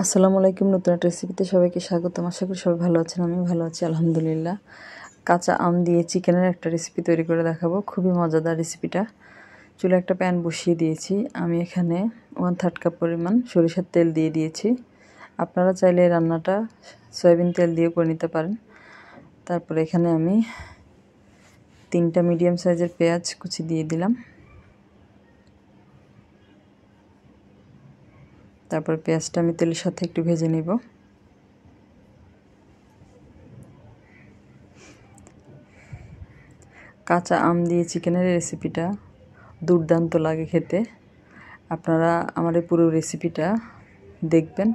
আসসালামু আলাইকুম। নতুন একটা রেসিপিতে সবাইকে স্বাগতম। আশা করি সবাই ভালো আছেন। আমি ভালো আছি আলহামদুলিল্লাহ। কাঁচা আম দিয়ে চিকেনের একটা রেসিপি তৈরি করে দেখাবো। খুবই মজাদার রেসিপিটা। চুলে একটা প্যান বসিয়ে দিয়েছি। আমি এখানে 1/3 কাপ পরিমাণ সরিষার তেল দিয়ে দিয়েছি। আপনারা চাইলে এই রান্নাটা সয়াবিন তেল দিয়ে করে নিতে পারেন। তারপরে এখানে আমি 3টা মিডিয়াম সাইজের পেঁয়াজ কুচি দিয়ে দিলাম। তারপর পেঁয়াজটা আমি তেলের সাথে একটু ভেজে নেব। কাঁচা আম দিয়ে চিকেনের রেসিপিটা দুর্দান্ত লাগে খেতে। আপনারা আমার এই পুরো রেসিপিটা দেখবেন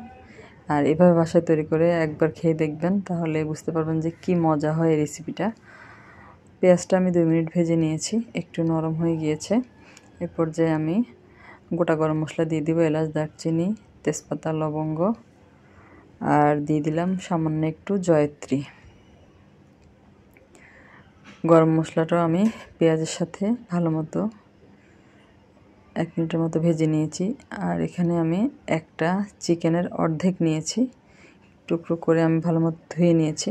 আর এভাবে বাসায় তৈরি করে একবার খেয়ে দেখবেন, তাহলে বুঝতে পারবেন যে কি মজা হয় এই রেসিপিটা। পেঁয়াজটা আমি 2 মিনিট ভেজে নিয়েছি, একটু নরম হয়ে গিয়েছে। এ পর্যায়ে আমি গোটা গরম মশলা দিয়ে দিব, এলাচ, দারচিনি, তেজপাতা, লবঙ্গ, আর দিয়ে দিলাম সামান্য একটু জয়ত্রী। গরম মশলাটাও আমি পেঁয়াজের সাথে ভালো মতো 1 মিনিটের মতো ভেজে নিয়েছি। আর এখানে আমি একটা চিকেনের অর্ধেক নিয়েছি, টুকরো করে আমি ভালো মতো ধুয়ে নিয়েছি।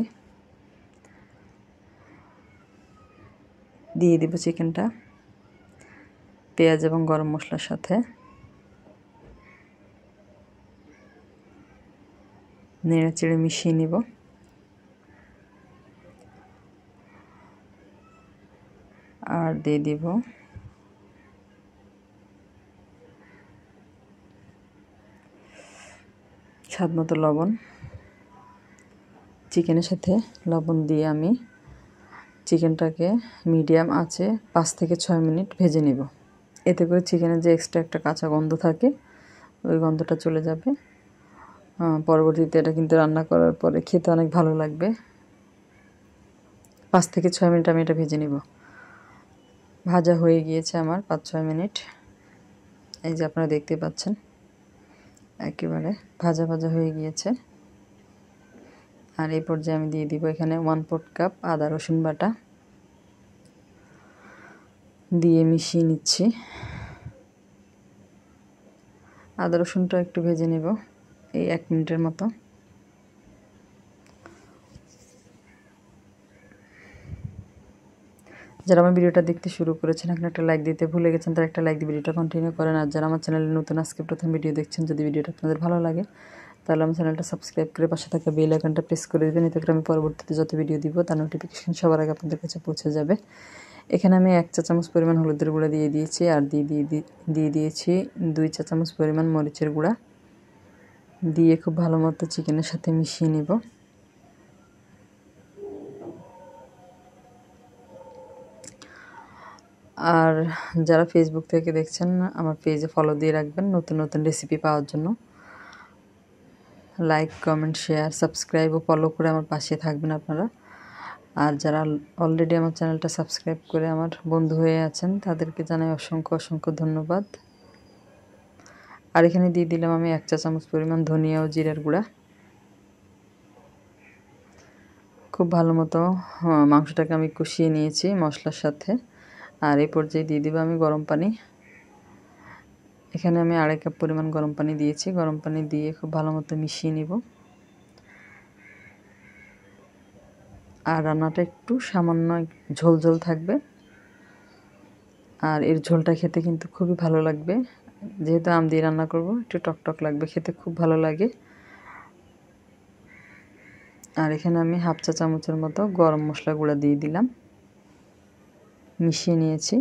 দিয়ে দিব চিকেনটা পেঁয়াজ এবং গরম মশলার সাথে, নেড়ে চেড়ে মিশিয়ে নিব। আর দিয়ে দিব স্বাদ মতো লবণ। চিকেনের সাথে লবণ দিয়ে আমি চিকেনটাকে মিডিয়াম আঁচে 5 থেকে 6 মিনিট ভেজে নেব। এতে করে চিকেনের যে এক্সট্রা একটা কাঁচা গন্ধ থাকে ওই গন্ধটা চলে যাবে। পরবর্তীতে এটা কিন্তু রান্না করার পরে খেতে অনেক ভালো লাগবে। 5 থেকে 6 মিনিট আমি এটা ভেজে নেব। ভাজা হয়ে গিয়েছে আমার 5-6 মিনিট। এই যে আপনারা দেখতে পাচ্ছেন একেবারে ভাজা ভাজা হয়ে গিয়েছে। আর এই পর্যায়ে আমি দিয়ে দিব এখানে 1/4 কাপ আদা রসুন বাটা দিয়ে মিশিয়ে নিচ্ছি। আদা রসুনটা একটু ভেজে নেব এই 1 মিনিটের মতো। যারা আমার ভিডিওটা দেখতে শুরু করেছেন এখন একটা লাইক দিতে ভুলে গেছেন, তারা একটা লাইক দিয়ে ভিডিওটা কন্টিনিউ করেন। আর যারা আমার চ্যানেলে নতুন আজকে প্রথম ভিডিও দেখছেন, যদি ভিডিওটা আপনাদের ভালো লাগে তাহলে আমার চ্যানেলটা সাবস্ক্রাইব করে পাশে থাকা বেল আইকনটা প্রেস করে দেবেন। এতে করে আমি পরবর্তীতে যত ভিডিও দিব তার নোটিফিকেশন সবার আগে আপনাদের কাছে পৌঁছে যাবে। এখানে আমি 1 চা চামচ পরিমাণ হলুদের গুঁড়া দিয়ে দিয়েছি, আর দিয়ে দিয়েছি 2 চা চামচ পরিমাণ মরিচের গুঁড়া দিয়ে খুব ভালো মতো চিকেনের সাথে মিশিয়ে নিব। আর যারা ফেসবুক থেকে দেখছেন আমার পেজে ফলো দিয়ে রাখবেন নতুন নতুন রেসিপি পাওয়ার জন্য। লাইক, কমেন্ট, শেয়ার, সাবস্ক্রাইব ও ফলো করে আমার পাশে থাকবেন আপনারা। আর যারা অলরেডি আমার চ্যানেলটা সাবস্ক্রাইব করে আমার বন্ধু হয়ে আছেন তাদেরকে জানাই অসংখ্য অসংখ্য ধন্যবাদ। আর এখানে দিয়ে দিলাম আমি 1 চা চামচ পরিমাণ ধনিয়া ও জিরার গুঁড়া। খুব ভালো মতো মাংসটাকে আমি কষিয়ে নিয়েছি মশলার সাথে। আর এই পর্যায়ে দিয়ে দিব আমি গরম পানি। এখানে আমি 2.5 কাপ পরিমাণ গরম পানি দিয়েছি। গরম পানি দিয়ে খুব ভালো মতো মিশিয়ে নিব। আর রান্নাটা একটু সামান্য ঝোল ঝোল থাকবে। আর এর ঝোলটা খেতে কিন্তু খুবই ভালো লাগবে। যেহেতু আম দিয়ে রান্না করব একটু টকটক লাগবে, খেতে খুব ভালো লাগে। আর এখানে আমি 1/2 চা চামচের মতো গরম মশলা গুঁড়া দিয়ে দিলাম, মিশিয়ে নিয়েছি।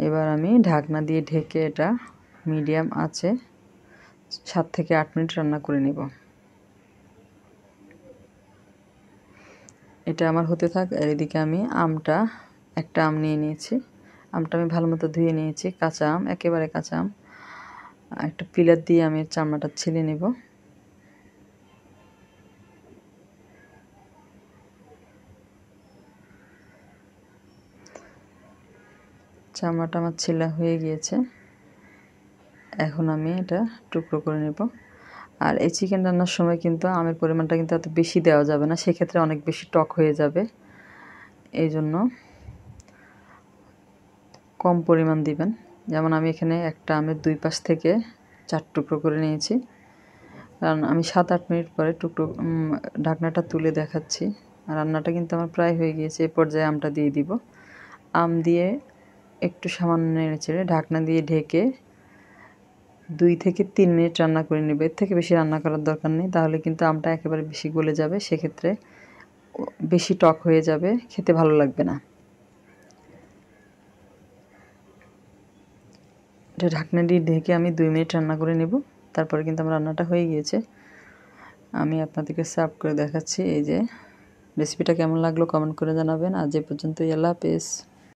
এবার আমি ঢাকনা দিয়ে ঢেকে এটা মিডিয়াম আঁচে 7 থেকে 8 মিনিট রান্না করে নেব। এটা আমার হতে থাক। আর এদিকে আমি একটা আম নিয়ে নিয়েছি। আমটা আমি ভালো মতো ধুয়ে নিয়েছি, কাঁচা আম, একেবারে কাঁচা আম। একটা পিলার দিয়ে আমি চামড়াটা ছিলে নেব। চামড়াটা আমার ছেলা হয়ে গিয়েছে। এখন আমি এটা টুকরো করে নেব। আর এই চিকেন রান্নার সময় কিন্তু আমের পরিমাণটা কিন্তু এত বেশি দেওয়া যাবে না, সেক্ষেত্রে অনেক বেশি টক হয়ে যাবে। এই জন্য কম পরিমাণ দিবেন। যেমন আমি এখানে একটা আমের 2 পাশ থেকে 4 টুকরো করে নিয়েছি। কারণ আমি 7-8 মিনিট পরে টুকটুক ঢাকনাটা তুলে দেখাচ্ছি। আর রান্নাটা কিন্তু আমার প্রায় হয়ে গিয়েছে। এই পর্যায়ে আমটা দিয়ে দিব। আম দিয়ে একটু সামান্য নেড়েচেড়ে ঢাকনা দিয়ে ঢেকে 2 থেকে 3 মিনিট রান্না করে নেব। এর থেকে বেশি রান্না করার দরকার নেই, তাহলে কিন্তু আমটা একেবারে বেশি গলে যাবে, সেক্ষেত্রে বেশি টক হয়ে যাবে, খেতে ভালো লাগবে না। এটা ঢাকনা দিয়ে ঢেকে আমি 2 মিনিট রান্না করে নেব। তারপরে কিন্তু আমার রান্নাটা হয়ে গিয়েছে। আমি আপনাদেরকে সার্ভ করে দেখাচ্ছি। এই যে রেসিপিটা কেমন লাগলো কমেন্ট করে জানাবেন। আজ এ পর্যন্তই, আল্লাহ হাফেজ।